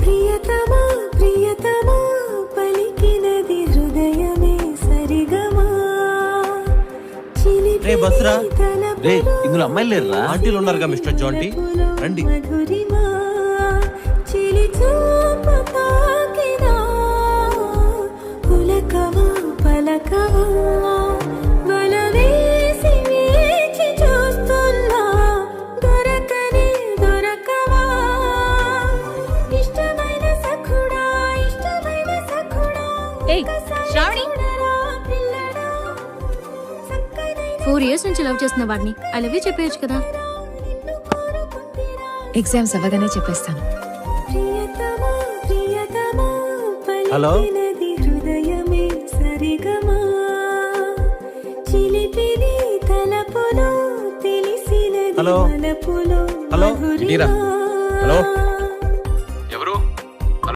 ప్రియతమా ప్రియతమా పలికినది హృదయమే సరిగమా చిలిపి రే బస్రా రే ఇందులో అమ్మాయిలు లేరురా. ఆంటీలు ఉన్నారుగా మిస్టర్ జాంటీ రండి. మధురిమా చిలి చూపు తాకినా పులకమా పలకమా వలవేసి వేచి చూస్తున్నా దొరకనే దొరకవా ఇష్టమైన సఖుడా ఇష్టమైన సఖుడా ఏయ్, శ్రావణి. 4 years నుంచి లవ్ చేస్తున్న వాడిని ఐ లవ్ యూ చెప్పేయచ్చు కదా. ఎగ్జామ్స్ అవ్వగానే చెప్పేస్తాను. హలో హృదయమే సరిగమా చిలిపిని తలపులో తెలిసినది హలో మలపులో హలో మధురిమా. ఇటీరా హలో